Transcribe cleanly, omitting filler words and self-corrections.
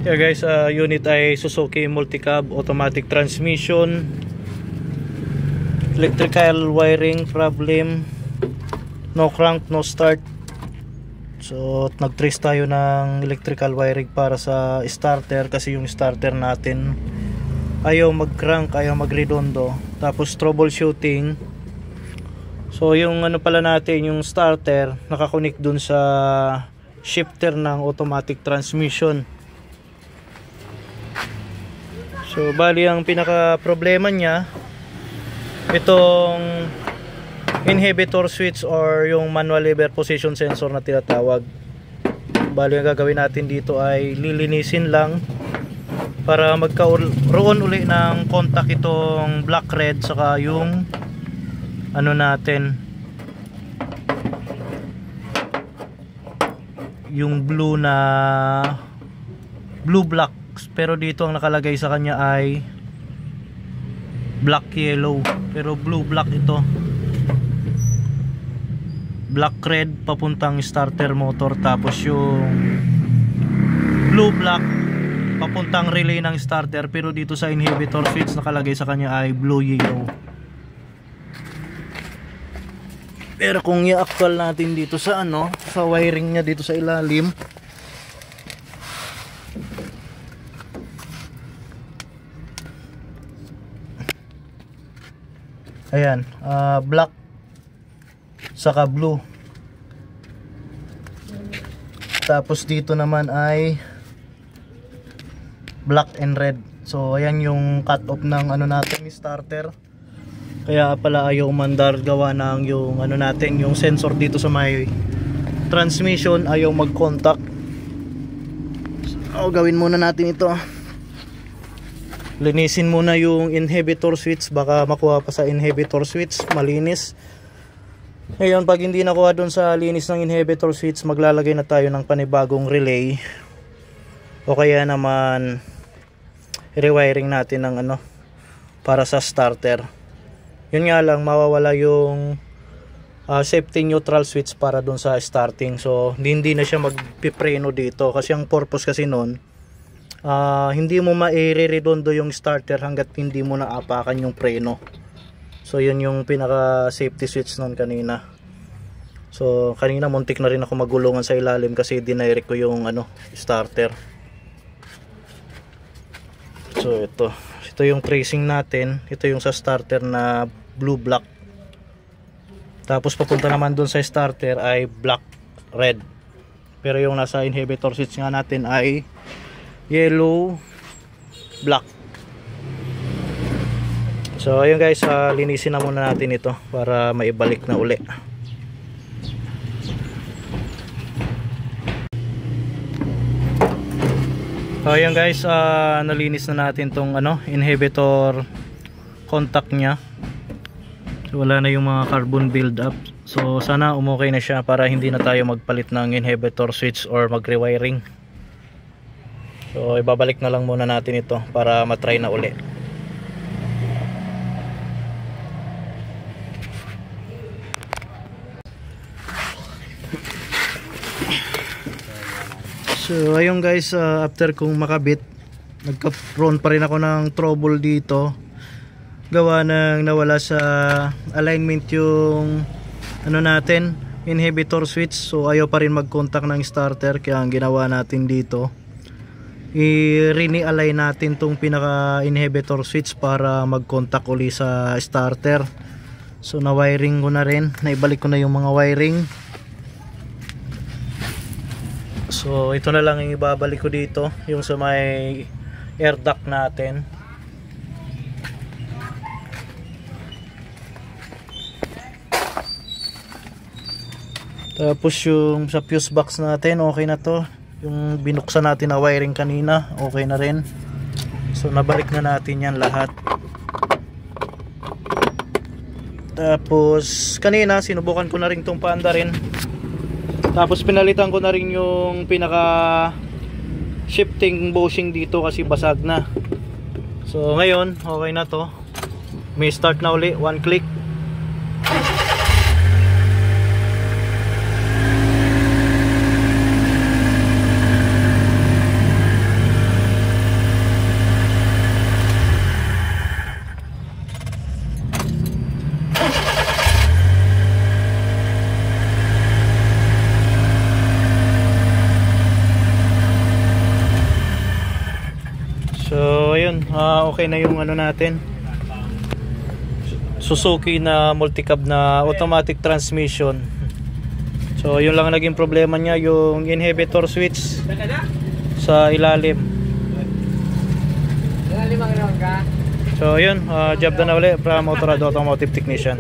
Yeah guys, unit ay Suzuki Multicab automatic transmission. Electrical wiring problem, no crank, no start. So nag-trace tayo ng electrical wiring para sa starter kasi yung starter natin ayaw mag-crank, ayaw mag-redondo. Tapos troubleshooting. So yung ano pala natin, yung starter nakakonik dun sa shifter ng automatic transmission. So bali ang pinaka problema niya itong inhibitor switch or yung manual lever position sensor na tinatawag. Bali ang gagawin natin dito ay lilinisin lang para magkaroon uli ng contact itong black red saka yung ano natin, yung blue na blue black. Pero dito ang nakalagay sa kanya ay black yellow, pero blue black ito. Black red papuntang starter motor, tapos yung blue black papuntang relay ng starter, pero dito sa inhibitor switch nakalagay sa kanya ay blue yellow. Pero kung i-actual natin dito sa ano, sa wiring niya dito sa ilalim, ayan, black saka blue. Tapos dito naman ay black and red. So ayan yung cut off ng ano natin, starter. Kaya pala ayaw umandar gawa ng yung ano natin, yung sensor dito sa may transmission ayaw mag-contact. So gawin muna natin ito. Linisin muna yung inhibitor switch, baka makuha pa sa inhibitor switch, malinis. Ngayon pag hindi nakuha dun sa linis ng inhibitor switch, maglalagay na tayo ng panibagong relay o kaya naman rewiring natin ng ano para sa starter. Yun nga lang, mawawala yung safety neutral switch para dun sa starting. So hindi na siya magpipreno dito kasi ang purpose kasi nun, hindi mo maire-redondo yung starter hanggat hindi mo naapakan yung preno. So yun yung pinaka safety switch nun kanina. So kanina muntik na rin ako magulungan sa ilalim kasi dinirect ko yung ano, starter. So ito yung tracing natin. Ito yung sa starter na blue black. Tapos papunta naman dun sa starter ay black red. Pero yung nasa inhibitor switch nga natin ay yellow black. So ayun guys, linisin na muna natin ito para maibalik na uli. So ayun guys, nalinis na natin tong ano, inhibitor contact nya. So, wala na yung mga carbon build up. So sana umukay na siya para hindi na tayo magpalit ng inhibitor switch or mag-rewiring. So ibabalik na lang muna natin ito para matry na uli. So ayun guys, after kong makabit, nagka-prone pa rin ako ng trouble dito. Gawa ng nawala sa alignment yung ano natin, inhibitor switch. So ayaw pa rin mag-contact ng starter, kaya ang ginawa natin dito, i-re-align natin tong pinaka inhibitor switch para mag-contact uli sa starter. So na wiring ko na rin, naibalik ko na yung mga wiring. So ito na lang yung ibabalik ko dito, yung sa may air duct natin. Tapos yung sa fuse box natin, okay na to. Yung binuksan natin na wiring kanina, okay na rin. So nabalik na natin yan lahat. Tapos kanina sinubukan ko na rin itong paanda rin. Tapos pinalitan ko na rin yung pinaka shifting bushing dito kasi basag na. So ngayon okay na to. May start na uli, one click. ayun, okay na yung ano natin, Suzuki na multicab na automatic transmission. So yun lang naging problema niya, yung inhibitor switch sa ilalim. So yun, job na uli from Autorado Automotive Technician.